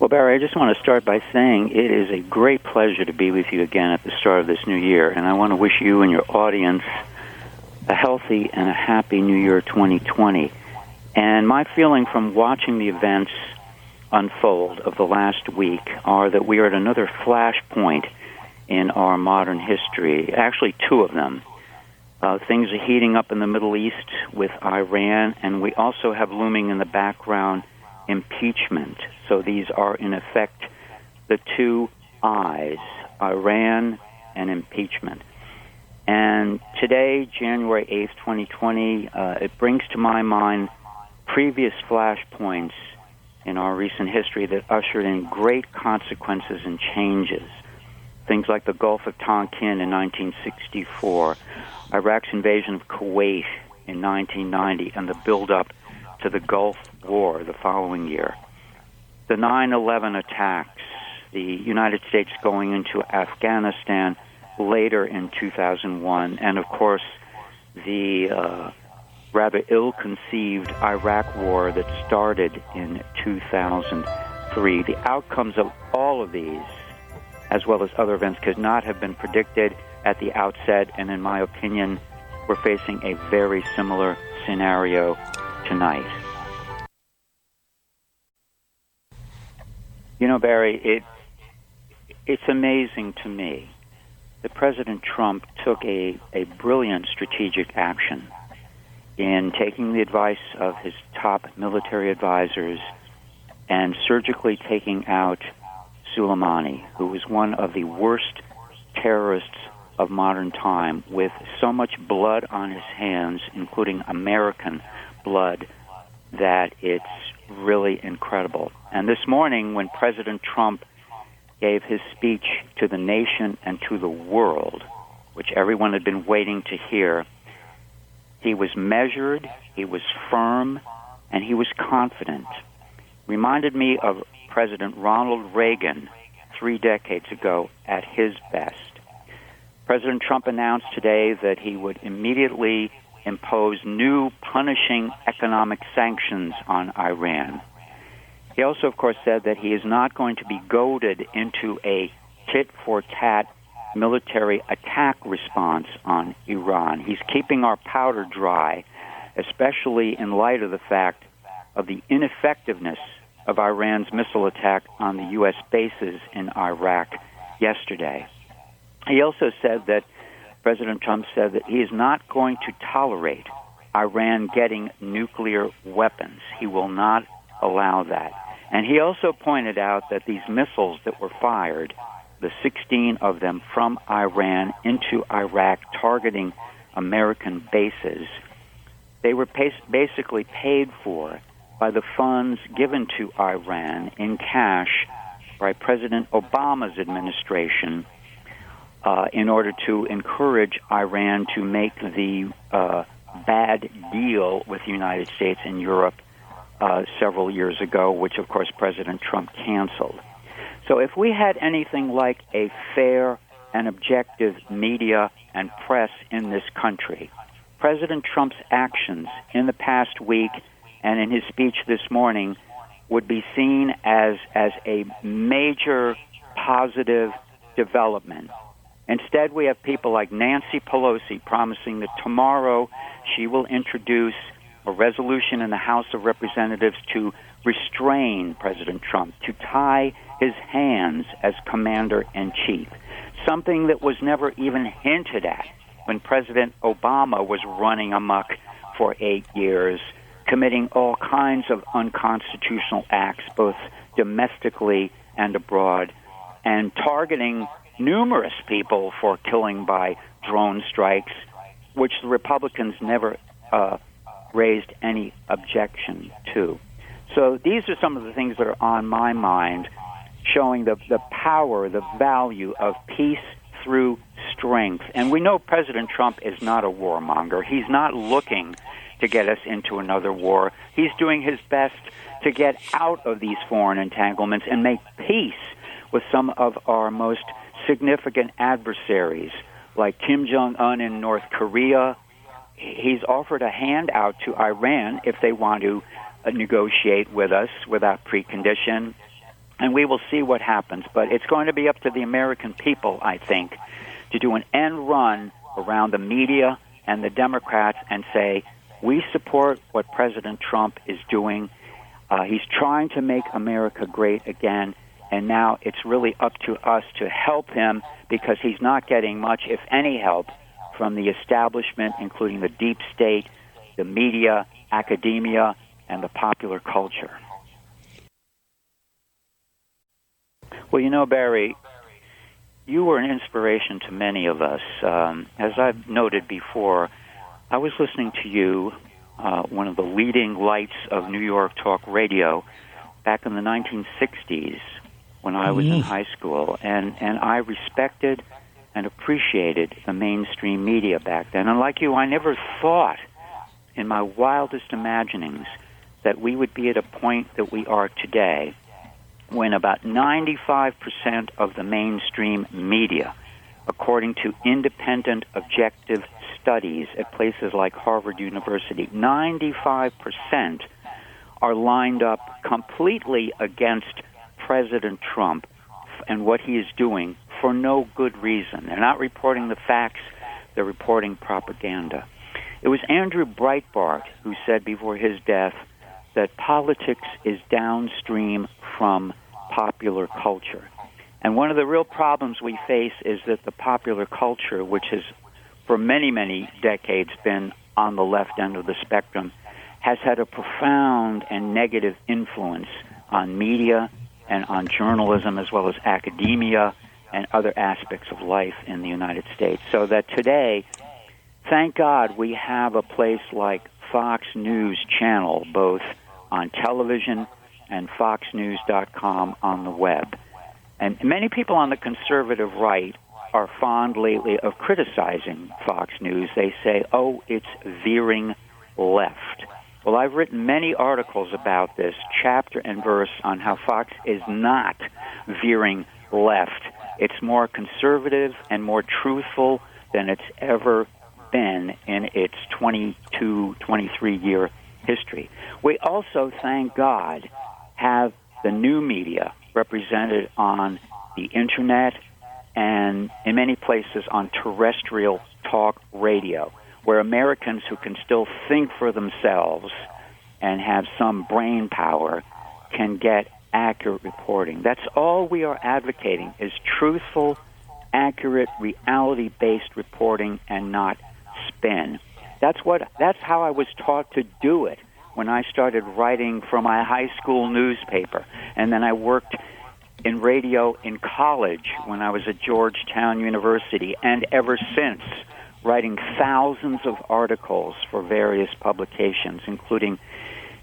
Well, Barry, I just want to start by saying it is a great pleasure to be with you again at the start of this new year, and I want to wish you and your audience a healthy and a happy New Year 2020. And my feeling from watching the events unfold of the last week are that we are at another flashpoint in our modern history, actually two of them. Things are heating up in the Middle East with Iran, and we also have looming in the background impeachment. So these are, in effect, the two I's, Iran and impeachment. And today, January 8th, 2020, it brings to my mind previous flashpoints in our recent history that ushered in great consequences and changes. Things like the Gulf of Tonkin in 1964, Iraq's invasion of Kuwait in 1990, and the build-up to the Gulf War the following year. The 9/11 attacks, the United States going into Afghanistan later in 2001, and of course the rather ill-conceived Iraq War that started in 2003. The outcomes of all of these, as well as other events, could not have been predicted at the outset, and in my opinion, we're facing a very similar scenario tonight. You know, Barry, it's amazing to me that President Trump took a brilliant strategic action in taking the advice of his top military advisors and surgically taking out Soleimani, who was one of the worst terrorists of modern time, with so much blood on his hands, including American blood, that it's really incredible. And this morning, when President Trump gave his speech to the nation and to the world, which everyone had been waiting to hear, he was measured, he was firm, and he was confident. Reminded me of President Ronald Reagan 3 decades ago at his best. President Trump announced today that he would immediately impose new punishing economic sanctions on Iran. He also, of course, said that he is not going to be goaded into a tit-for-tat military attack response on Iran. He's keeping our powder dry, especially in light of the fact of the ineffectiveness of Iran's missile attack on the U.S. bases in Iraq yesterday. He also said that President Trump said that he is not going to tolerate Iran getting nuclear weapons. He will not allow that. And he also pointed out that these missiles that were fired, the 16 of them from Iran into Iraq targeting American bases, they were basically paid for by the funds given to Iran in cash by President Obama's administration in order to encourage Iran to make the bad deal with the United States and Europe several years ago, which, of course, President Trump canceled. So if we had anything like a fair and objective media and press in this country, President Trump's actions in the past week and in his speech this morning would be seen as a major positive development. Instead, we have people like Nancy Pelosi promising that tomorrow she will introduce a resolution in the House of Representatives to restrain President Trump, to tie his hands as commander-in-chief, something that was never even hinted at when President Obama was running amok for 8 years, committing all kinds of unconstitutional acts, both domestically and abroad, and targeting numerous people for killing by drone strikes, which the Republicans never raised any objection to. So these are some of the things that are on my mind, showing the power, the value of peace through strength. And we know President Trump is not a warmonger. He's not looking to get us into another war. He's doing his best to get out of these foreign entanglements and make peace with some of our most significant adversaries, like Kim Jong-un in North Korea. He's offered a handout to Iran if they want to negotiate with us without precondition. and we will see what happens. But it's going to be up to the American people, I think, to do an end run around the media and the Democrats and say, we support what President Trump is doing. He's trying to make America great again, and now it's really up to us to help him because he's not getting much, if any, help from the establishment, including the deep state, the media, academia, and the popular culture. Well, you know, Barry, you were an inspiration to many of us. As I've noted before, I was listening to you, one of the leading lights of New York talk radio, back in the 1960s when I was in high school, and I respected and appreciated the mainstream media back then. And like you, I never thought in my wildest imaginings that we would be at a point that we are today, when about 95% of the mainstream media, according to independent objective studies at places like Harvard University, 95% are lined up completely against President Trump and what he is doing for no good reason. They're not reporting the facts, they're reporting propaganda. It was Andrew Breitbart who said before his death that politics is downstream from popular culture. And one of the real problems we face is that the popular culture, which has for many, many decades been on the left end of the spectrum, has had a profound and negative influence on media and on journalism as well as academia and other aspects of life in the United States. So that today, thank God, we have a place like Fox News Channel, both on television and foxnews.com on the web. And many people on the conservative right are fond lately of criticizing Fox News. They say, oh, it's veering left. Well, I've written many articles about this, chapter and verse, on how Fox is not veering left. It's more conservative and more truthful than it's ever been in its 22, 23-year history. We also, thank God, have the new media represented on the Internet and in many places on terrestrial talk radio, where Americans who can still think for themselves and have some brain power can get accurate reporting. That's all we are advocating, is truthful, accurate, reality-based reporting and not spin. That's how I was taught to do it when I started writing for my high school newspaper. And then I worked in radio in college when I was at Georgetown University, and ever since, writing thousands of articles for various publications, including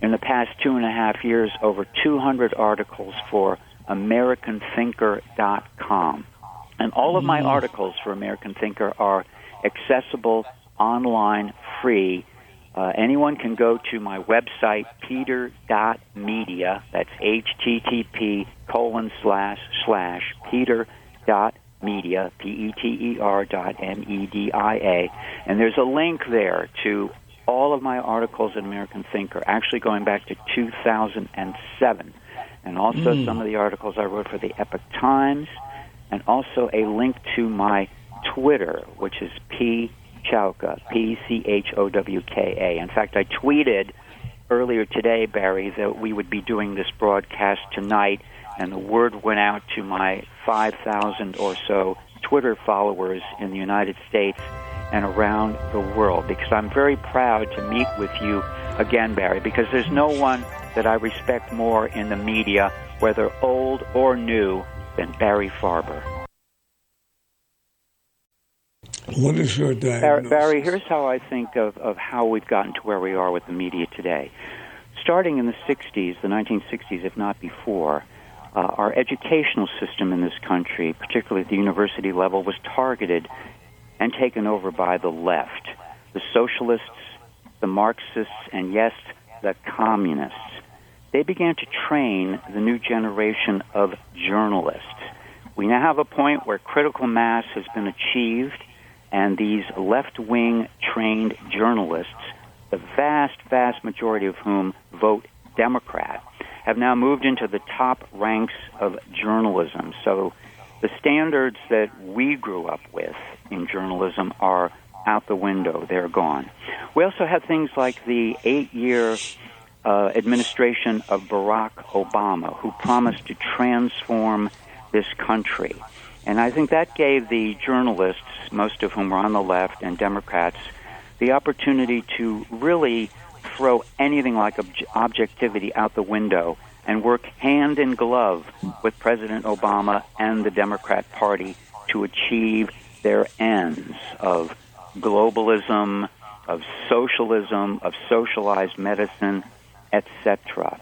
in the past 2.5 years, over 200 articles for AmericanThinker.com. And all of my articles for American Thinker are accessible, online, free. Anyone can go to my website, peter.media, that's http://peter.media, peter.media, and there's a link there to all of my articles in American Thinker, actually going back to 2007, and also some of the articles I wrote for the Epoch Times, and also a link to my Twitter, which is Chowka, P-C-H-O-W-K-A. In fact, I tweeted earlier today, Barry, that we would be doing this broadcast tonight, and the word went out to my 5,000 or so Twitter followers in the United States and around the world, because I'm very proud to meet with you again, Barry, because there's no one that I respect more in the media, whether old or new, than Barry Farber. What is your diagnosis? Barry, here's how I think of how we've gotten to where we are with the media today. Starting in the 60s, the 1960s, if not before, our educational system in this country, particularly at the university level, was targeted and taken over by the left, the socialists, the Marxists, and yes, the communists. They began to train the new generation of journalists. We now have a point where critical mass has been achieved, and these left-wing trained journalists, the vast, vast majority of whom vote Democrat, have now moved into the top ranks of journalism. So the standards that we grew up with in journalism are out the window. They're gone. We also have things like the 8-year administration of Barack Obama, who promised to transform this country. And I think that gave the journalists, most of whom were on the left, and Democrats, the opportunity to really throw anything like objectivity out the window and work hand in glove with President Obama and the Democrat Party to achieve their ends of globalism, of socialism, of socialized medicine, etc.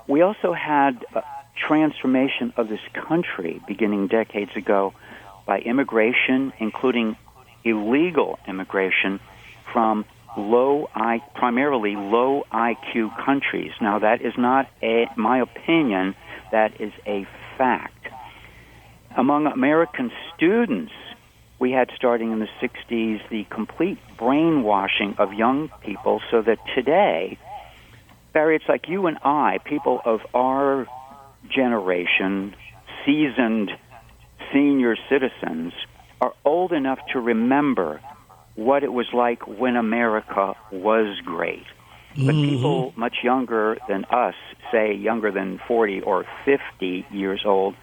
We also had a transformation of this country beginning decades ago by immigration, including illegal immigration from primarily low IQ countries. Now, that is not my opinion. That is a fact. Among American students, we had, starting in the 60s, the complete brainwashing of young people so that today, Barry, it's like you and I, people of our generation, seasoned senior citizens, are old enough to remember what it was like when America was great. But people much younger than us, say younger than 40 or 50 years old,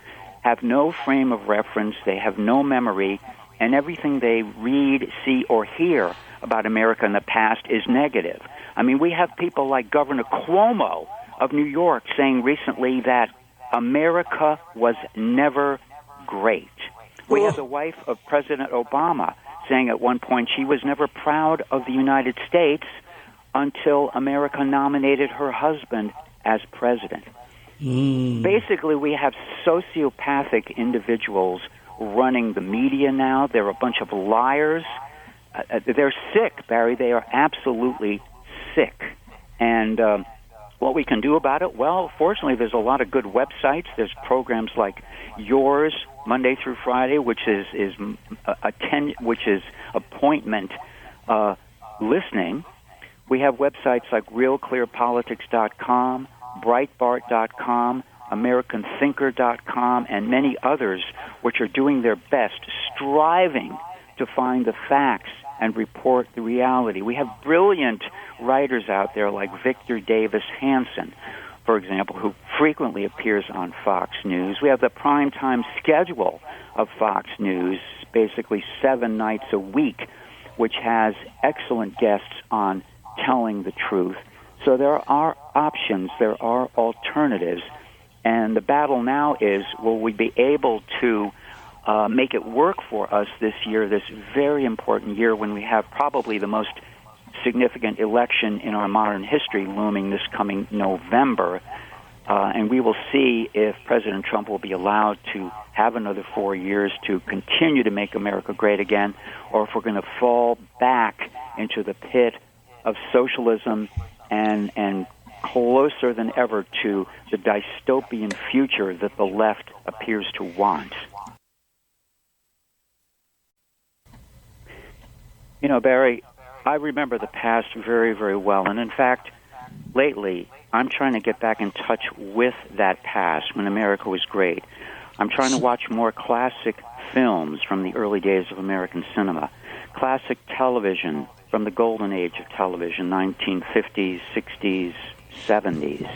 have no frame of reference, they have no memory, and everything they read, see, or hear about America in the past is negative. I mean, we have people like Governor Cuomo of New York saying recently that America was never great. We have the wife of President Obama saying at one point she was never proud of the United States until America nominated her husband as president. Basically, we have sociopathic individuals running the media now. They're a bunch of liars. They're sick, Barry. They are absolutely sick. And what we can do about it? Well, fortunately, there's a lot of good websites. There's programs like yours, Monday through Friday, which is appointment listening. We have websites like RealClearPolitics.com, Breitbart.com, AmericanThinker.com, and many others, which are doing their best, striving to find the facts and report the reality. We have brilliant writers out there like Victor Davis Hanson, for example, who frequently appears on Fox News. We have the primetime schedule of Fox News, basically 7 nights a week, which has excellent guests on telling the truth. So there are options, there are alternatives, and the battle now is, will we be able to make it work for us this year, this very important year when we have probably the most significant election in our modern history looming this coming November, and we will see if President Trump will be allowed to have another 4 years to continue to make America great again, or if we're going to fall back into the pit of socialism and closer than ever to the dystopian future that the left appears to want. You know, Barry, I remember the past very, very well. And in fact, lately, I'm trying to get back in touch with that past when America was great. I'm trying to watch more classic films from the early days of American cinema, classic television from the golden age of television, 1950s, 60s, 70s.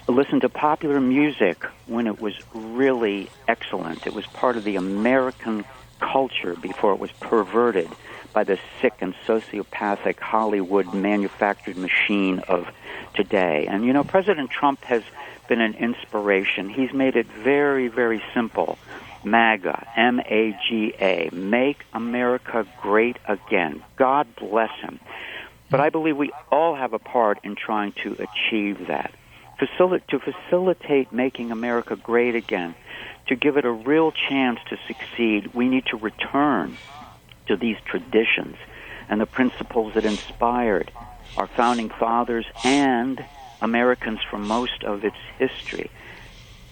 Listen to popular music when it was really excellent. It was part of the American culture before it was perverted by the sick and sociopathic Hollywood manufactured machine of today. And, you know, President Trump has been an inspiration. He's made it very, very simple. MAGA, M-A-G-A, Make America Great Again. God bless him. But I believe we all have a part in trying to achieve that. To facilitate making America great again, to give it a real chance to succeed, we need to return to these traditions and the principles that inspired our founding fathers and Americans for most of its history.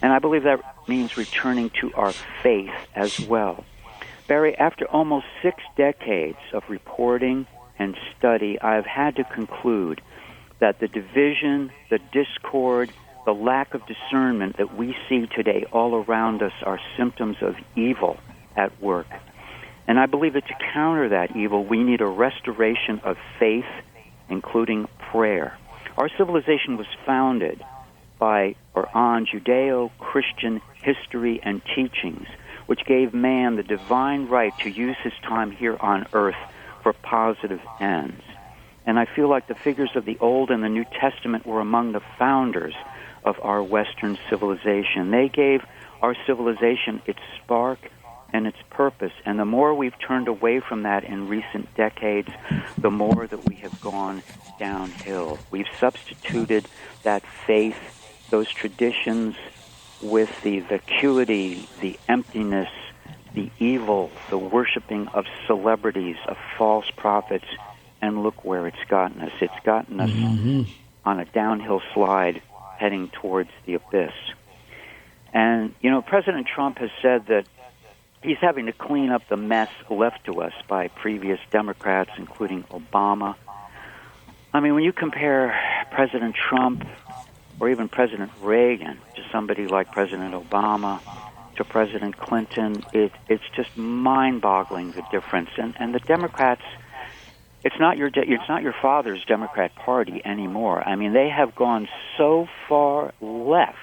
And I believe that means returning to our faith as well. Barry, after almost 6 decades of reporting and study, I've had to conclude that the division, the discord, the lack of discernment that we see today all around us are symptoms of evil at work. And I believe that to counter that evil, we need a restoration of faith, including prayer. Our civilization was founded on Judeo-Christian history and teachings, which gave man the divine right to use his time here on earth for positive ends. And I feel like the figures of the Old and the New Testament were among the founders of our Western civilization. They gave our civilization its spark and its purpose. And the more we've turned away from that in recent decades, the more that we have gone downhill. We've substituted that faith, those traditions, with the vacuity, the emptiness, the evil, the worshiping of celebrities, of false prophets, and look where it's gotten us. It's gotten us on a downhill slide heading towards the abyss. And, President Trump has said that he's having to clean up the mess left to us by previous Democrats, including Obama. I mean, when you compare President Trump or even President Reagan to somebody like President Obama, to President Clinton, it's just mind-boggling, the difference. And the Democrats, it's not your father's Democrat Party anymore. I mean, they have gone so far left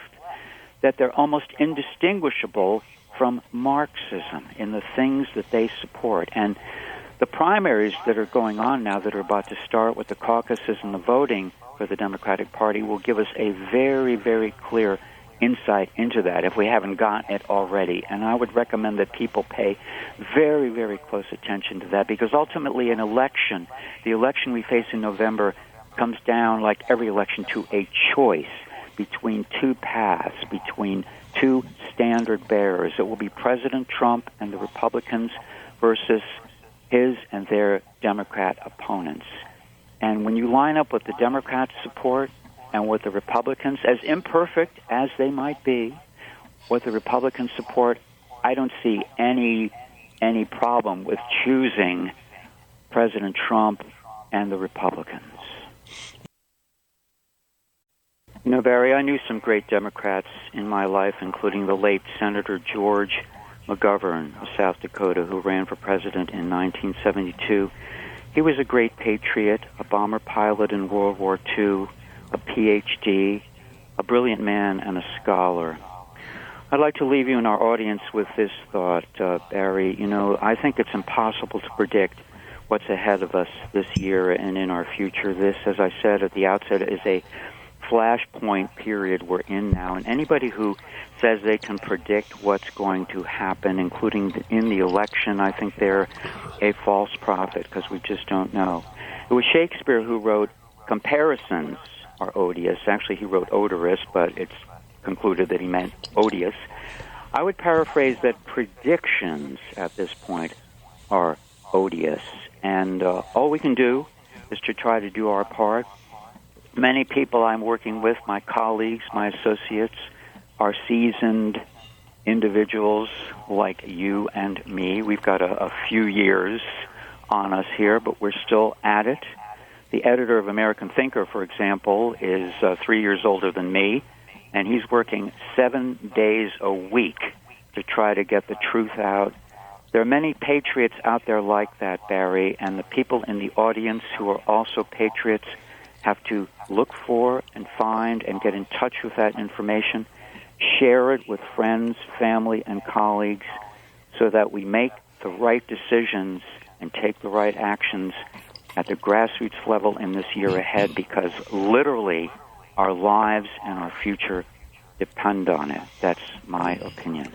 that they're almost indistinguishable from Marxism in the things that they support. And the primaries that are going on now, that are about to start with the caucuses and the voting for the Democratic Party, will give us a very, very clear insight into that, if we haven't gotten it already. And I would recommend that people pay very, very close attention to that, because ultimately an election, the election we face in November, comes down, like every election, to a choice between two paths, between two standard bearers. It will be President Trump and the Republicans versus his and their Democrat opponents. And when you line up what the Democrats support and what the Republicans, as imperfect as they might be, what the Republicans support, I don't see any problem with choosing President Trump and the Republicans. Barry, I knew some great Democrats in my life, including the late Senator George McGovern of South Dakota, who ran for president in 1972. He was a great patriot, a bomber pilot in World War II, a PhD, a brilliant man, and a scholar. I'd like to leave you and our audience with this thought, Barry. I think it's impossible to predict what's ahead of us this year and in our future. This, as I said at the outset, is a flashpoint period we're in now, and anybody who says they can predict what's going to happen, including in the election, I think they're a false prophet, because we just don't know. It was Shakespeare who wrote, "Comparisons are odious." Actually, he wrote odorous, but it's concluded that he meant odious. I would paraphrase that predictions at this point are odious, and all we can do is to try to do our part. Many people I'm working with, my colleagues, my associates, are seasoned individuals like you and me. We've got a few years on us here, but we're still at it. The editor of American Thinker, for example, is 3 years older than me, and he's working 7 days a week to try to get the truth out. There are many patriots out there like that, Barry, and the people in the audience who are also patriots have to look for and find and get in touch with that information, share it with friends, family, and colleagues, so that we make the right decisions and take the right actions at the grassroots level in this year ahead, because literally our lives and our future depend on it. That's my opinion.